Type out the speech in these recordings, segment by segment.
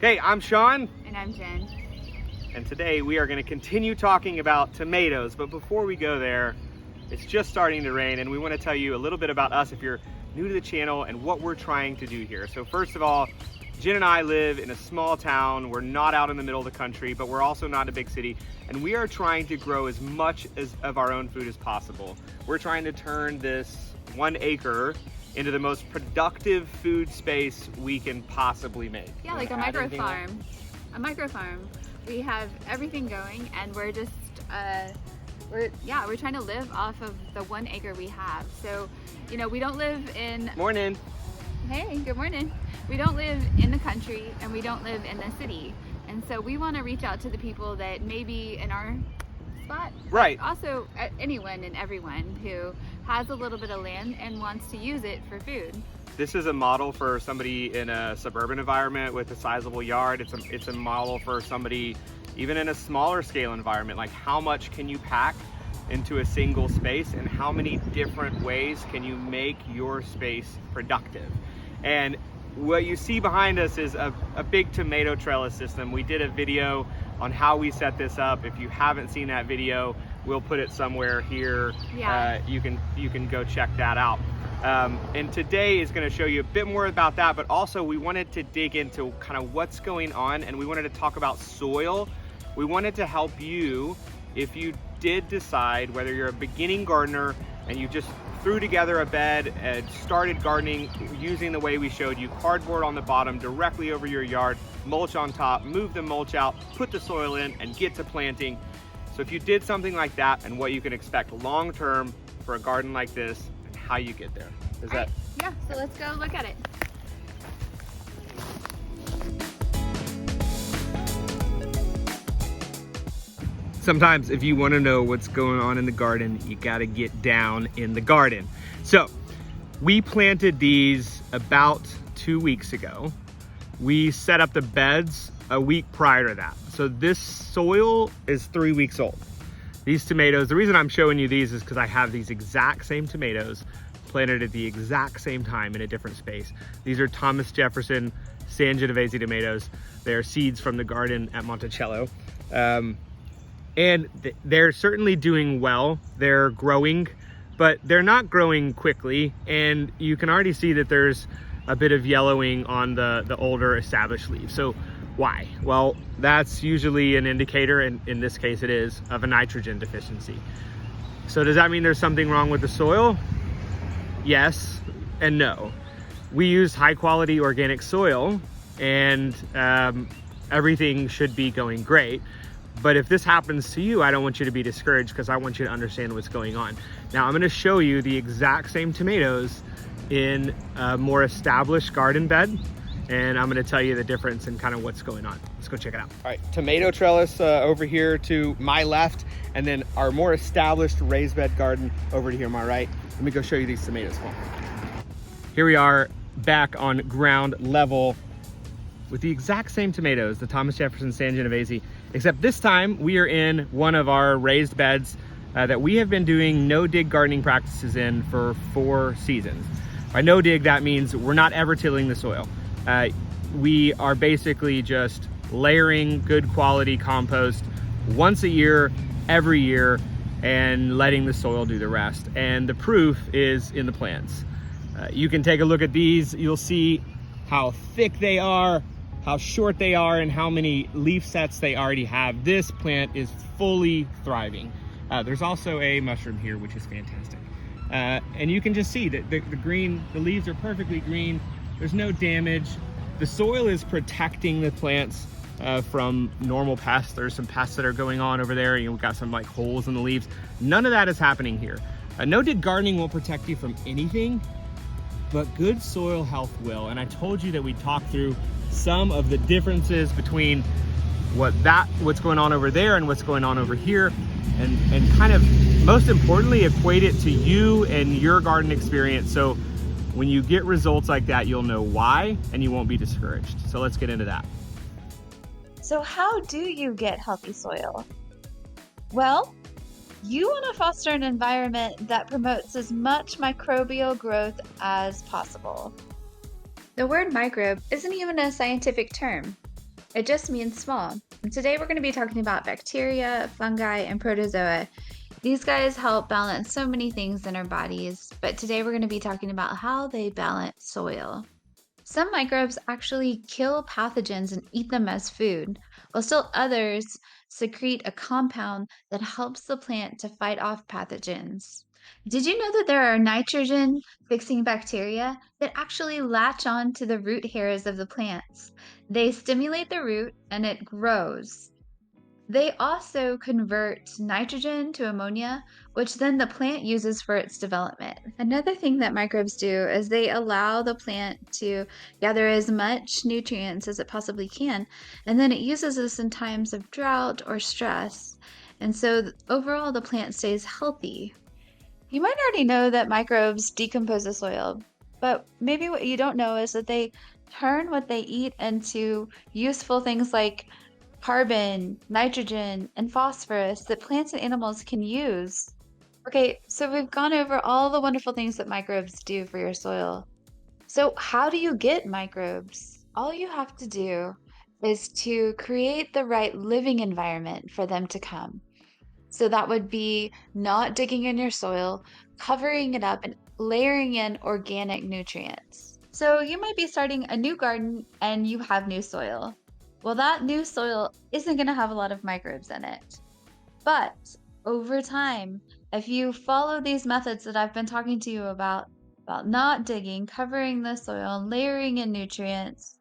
Hey, I'm Sean. And I'm Jen. And today we are going to continue talking about tomatoes. But before we go there, it's just starting to rain and we want to tell you a little bit about us if you're new to the channel and what we're trying to do here. So first of all, Jen and I live in a small town. We're not out in the middle of the country, but we're also not a big city. And we are trying to grow as much of our own food as possible. We're trying to turn this 1 acre into the most productive food space we can possibly make. Yeah, like a micro farm. A micro farm. We have everything going and we're just, we're trying to live off of the 1 acre we have. So, you know, we don't live in... Morning. Hey, good morning. We don't live in the country and we don't live in the city. And so we want to reach out to the people that may be in our spot. Right. Also, anyone and everyone who has a little bit of land and wants to use it for food. This is a model for somebody in a suburban environment with a sizable yard. It's a model for somebody even in a smaller scale environment. Like, how much can you pack into a single space and how many different ways can you make your space productive? And what you see behind us is a big tomato trellis system. We did a video on how we set this up. If you haven't seen that video, we'll put it somewhere here. Yeah. You can go check that out. And today is going to show you a bit more about that, but also we wanted to dig into kind of what's going on, and we wanted to talk about soil. We wanted to help you if you did decide, whether you're a beginning gardener and you just threw together a bed and started gardening using the way we showed you, cardboard on the bottom directly over your yard, mulch on top, move the mulch out, put the soil in, and get to planting. So if you did something like that and what you can expect long term for a garden like this and how you get there. Is that? Yeah, so let's go look at it. Sometimes if you want to know what's going on in the garden, you got to get down in the garden. So we planted these about 2 weeks ago. We set up the beds a week prior to that. So this soil is 3 weeks old. These tomatoes, the reason I'm showing you these is because I have these exact same tomatoes planted at the exact same time in a different space. These are Thomas Jefferson Sangiovese tomatoes. They're seeds from the garden at Monticello. And they're certainly doing well. They're growing, but they're not growing quickly. And you can already see that there's a bit of yellowing on the older established leaves. So why? Well, that's usually an indicator, and in this case it is, of a nitrogen deficiency. So does that mean there's something wrong with the soil? Yes and no. We use high quality organic soil and everything should be going great. But if this happens to you, I don't want you to be discouraged because I want you to understand what's going on. Now I'm gonna show you the exact same tomatoes in a more established garden bed, and I'm gonna tell you the difference and kind of what's going on. Let's go check it out. All right, tomato trellis over here to my left, and then our more established raised bed garden over to here, my right. Let me go show you these tomatoes. Come on. Here we are back on ground level with the exact same tomatoes, the Thomas Jefferson Sangiovese, except this time we are in one of our raised beds that we have been doing no-dig gardening practices in for 4 seasons. By no-dig, that means we're not ever tilling the soil. We are basically just layering good quality compost once a year, every year, and letting the soil do the rest. And the proof is in the plants. You can take a look at these. You'll see how thick they are, how short they are, and how many leaf sets they already have. This plant is fully thriving. There's also a mushroom here, which is fantastic. And you can just see that the leaves are perfectly green. There's no damage. The soil is protecting the plants from normal pests. There's some pests that are going on over there. We've got some like holes in the leaves. None of that is happening here. No-dig gardening won't protect you from anything, but good soil health will. And I told you that we talked through some of the differences between what's going on over there and what's going on over here, and kind of most importantly equate it to you and your garden experience. So when you get results like that, you'll know why and you won't be discouraged. So let's get into that. So how do you get healthy soil? Well, you want to foster an environment that promotes as much microbial growth as possible. The word microbe isn't even a scientific term. It just means small. And today we're going to be talking about bacteria, fungi, and protozoa. These guys help balance so many things in our bodies, but today we're going to be talking about how they balance soil. Some microbes actually kill pathogens and eat them as food, while still others secrete a compound that helps the plant to fight off pathogens. Did you know that there are nitrogen fixing bacteria that actually latch on to the root hairs of the plants? They stimulate the root and it grows. They also convert nitrogen to ammonia, which then the plant uses for its development. Another thing that microbes do is they allow the plant to gather as much nutrients as it possibly can, and then it uses this in times of drought or stress. And so overall, the plant stays healthy. You might already know that microbes decompose the soil, but maybe what you don't know is that they turn what they eat into useful things like carbon, nitrogen, and phosphorus that plants and animals can use. Okay, so we've gone over all the wonderful things that microbes do for your soil. So, how do you get microbes? All you have to do is to create the right living environment for them to come. So, that would be not digging in your soil, covering it up, and layering in organic nutrients. So, you might be starting a new garden and you have new soil. Well, that new soil isn't going to have a lot of microbes in it. But over time, if you follow these methods that I've been talking to you about not digging, covering the soil, and layering in nutrients,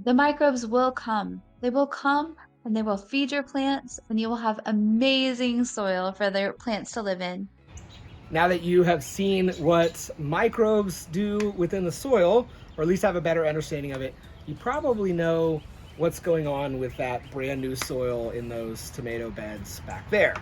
the microbes will come. They will come and they will feed your plants, and you will have amazing soil for their plants to live in. Now that you have seen what microbes do within the soil, or at least have a better understanding of it, you probably know what's going on with that brand new soil in those tomato beds back there.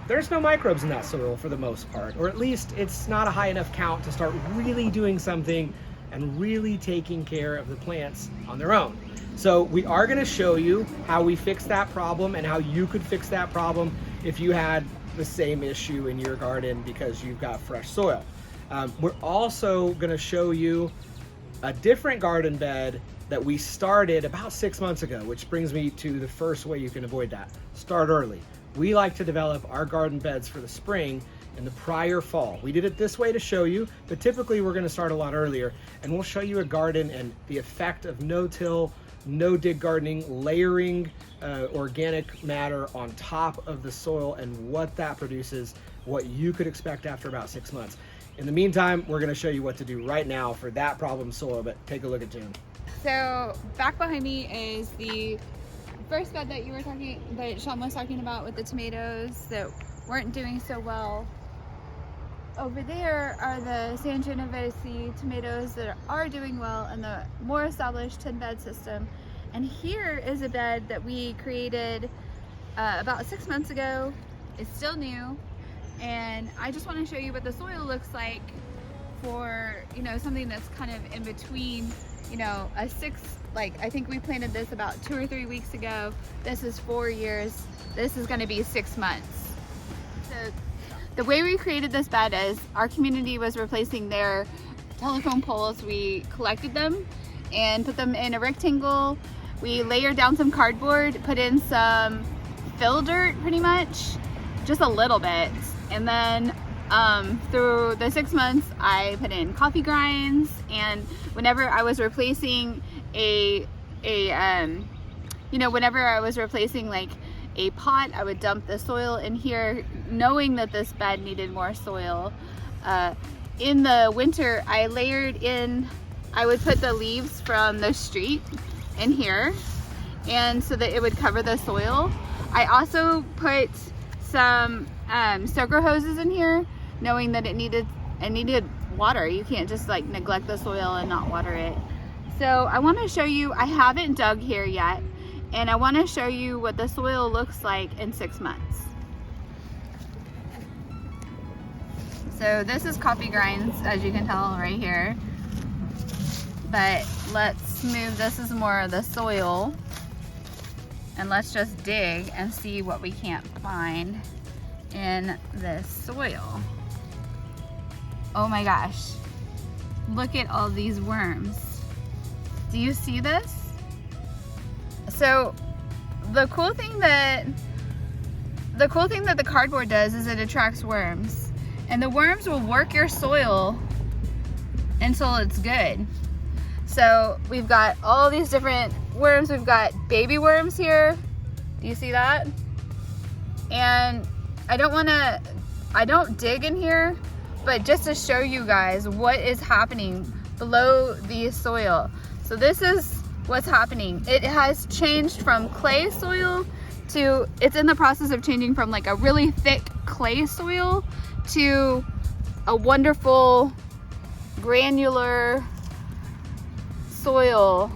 There's no microbes in that soil for the most part, or at least it's not a high enough count to start really doing something and really taking care of the plants on their own. So we are going to show you how we fix that problem and how you could fix that problem if you had the same issue in your garden because you've got fresh soil. We're also going to show you a different garden bed that we started about 6 months ago, which brings me to the first way you can avoid that. Start early. We like to develop our garden beds for the spring in the prior fall. We did it this way to show you, but typically we're gonna start a lot earlier, and we'll show you a garden and the effect of no-till, no-dig gardening, layering organic matter on top of the soil and what that produces, what you could expect after about 6 months. In the meantime, we're gonna show you what to do right now for that problem soil, but take a look at June. So back behind me is the first bed that Sean was talking about with the tomatoes that weren't doing so well. Over there are the San Genovese tomatoes that are doing well in the more established 10-bed system. And here is a bed that we created about 6 months ago. It's still new, and I just want to show you what the soil looks like for, you know, something that's kind of in between, you know, I think we planted this about 2 or 3 weeks ago. This is 4 years. This is going to be 6 months. So the way we created this bed is our community was replacing their telephone poles. We collected them and put them in a rectangle. We layered down some cardboard, put in some fill dirt pretty much, just a little bit. And then through the 6 months, I put in coffee grinds, and whenever I was replacing whenever I was replacing like a pot, I would dump the soil in here, knowing that this bed needed more soil. In the winter, I would put the leaves from the street in here, and so that it would cover the soil. I also put some soaker hoses in here, knowing that it needed water. You can't just like neglect the soil and not water it. So I want to show you, I haven't dug here yet, and I want to show you what the soil looks like in 6 months. So this is coffee grinds, as you can tell right here. But let's move, this is more of the soil. And let's just dig and see what we can't find in this soil. Oh my gosh. Look at all these worms. Do you see this? So the cool thing that the cardboard does is it attracts worms, and the worms will work your soil until it's good. So we've got all these different worms. We've got baby worms here. Do you see that? And I don't dig in here, but just to show you guys what is happening below the soil. So this is what's happening. It has changed from clay soil to, it's in the process of changing from like a really thick clay soil to a wonderful granular soil.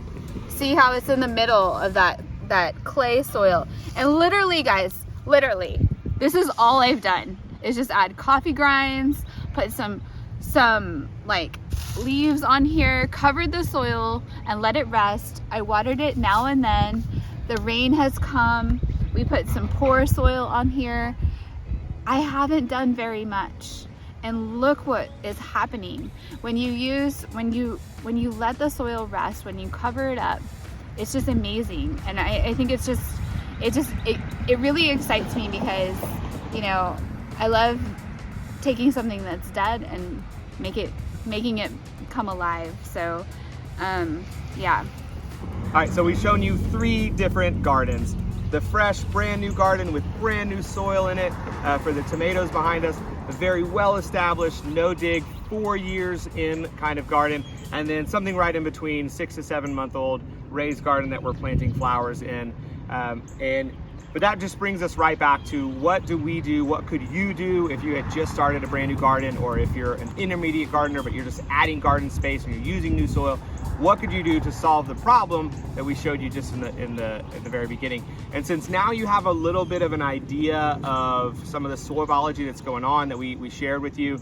See how it's in the middle of that clay soil. And literally, guys, literally, this is all I've done is just add coffee grinds, put some like leaves on here, covered the soil and let it rest. I watered it now and then. The rain has come. We put some poor soil on here. I haven't done very much. And look what is happening when you let the soil rest, when you cover it up. It's just amazing. And I think it really excites me because, you know, I love taking something that's dead and making it come alive. So yeah. All right, so we've shown you 3 different gardens. The fresh, brand new garden with brand new soil in it for the tomatoes behind us. A very well-established, no-dig, 4 years in kind of garden. And then something right in between, 6 to 7 month old raised garden that we're planting flowers in. But that just brings us right back to what do we do? What could you do if you had just started a brand new garden, or if you're an intermediate gardener but you're just adding garden space and you're using new soil? What could you do to solve the problem that we showed you just at the very beginning? And since now you have a little bit of an idea of some of the soil biology that's going on that we shared with you,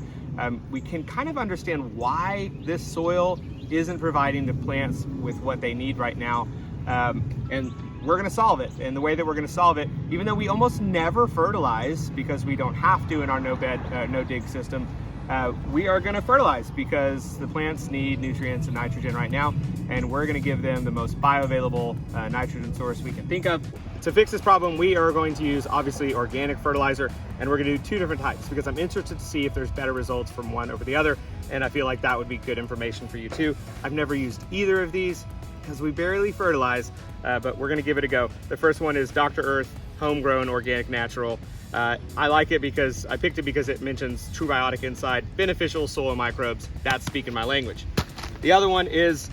we can kind of understand why this soil isn't providing the plants with what they need right now. And we're gonna solve it. And the way that we're gonna solve it, even though we almost never fertilize because we don't have to in our no-dig system, we are gonna fertilize because the plants need nutrients and nitrogen right now, and we're gonna give them the most bioavailable nitrogen source we can think of. To fix this problem, we are going to use obviously organic fertilizer, and we're gonna do 2 different types because I'm interested to see if there's better results from one over the other, and I feel like that would be good information for you too. I've never used either of these because we barely fertilize, but we're gonna give it a go. The first one is Dr. Earth Homegrown Organic Natural. I like it because I picked it because it mentions true biotic inside, beneficial soil microbes. That's speaking my language. The other one is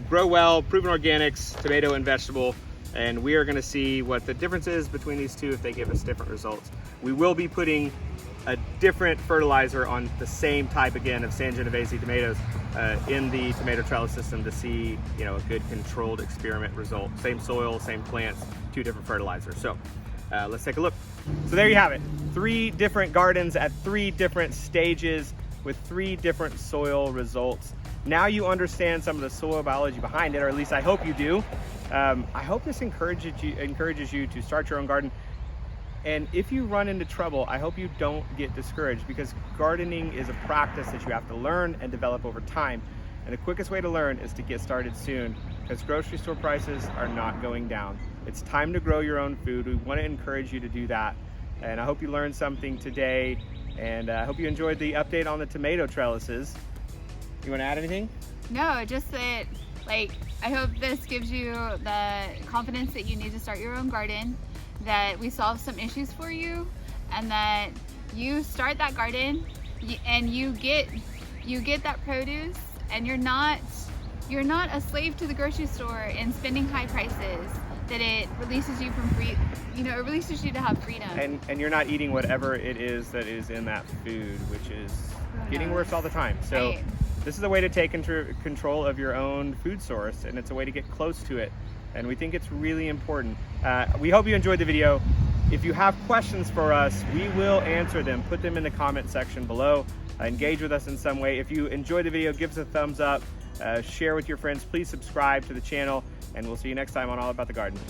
Grow Well, Proven Organics, tomato and vegetable. And we are gonna see what the difference is between these two if they give us different results. We will be putting a different fertilizer on the same type again of San Genovese tomatoes in the tomato trellis system to see, you know, a good controlled experiment result. Same soil, same plants, 2 different fertilizers. So let's take a look. So there you have it. 3 different gardens at 3 different stages with 3 different soil results. Now you understand some of the soil biology behind it, or at least I hope you do. I hope this encourages you to start your own garden. And if you run into trouble, I hope you don't get discouraged, because gardening is a practice that you have to learn and develop over time. And the quickest way to learn is to get started soon, because grocery store prices are not going down. It's time to grow your own food. We want to encourage you to do that. And I hope you learned something today, and I hope you enjoyed the update on the tomato trellises. You want to add anything? No, just that, like, I hope this gives you the confidence that you need to start your own garden, that we solve some issues for you, and that you start that garden and you get that produce, and you're not a slave to the grocery store and spending high prices, that it releases you from it releases you to have freedom. And you're not eating whatever it is that is in that food, which is getting worse all the time. So right. This is a way to take control of your own food source, and it's a way to get close to it. And we think it's really important. We hope you enjoyed the video. If you have questions for us, we will answer them. Put them in the comment section below. Engage with us in some way. If you enjoyed the video, give us a thumbs up. Share with your friends. Please subscribe to the channel, and we'll see you next time on All About the Garden.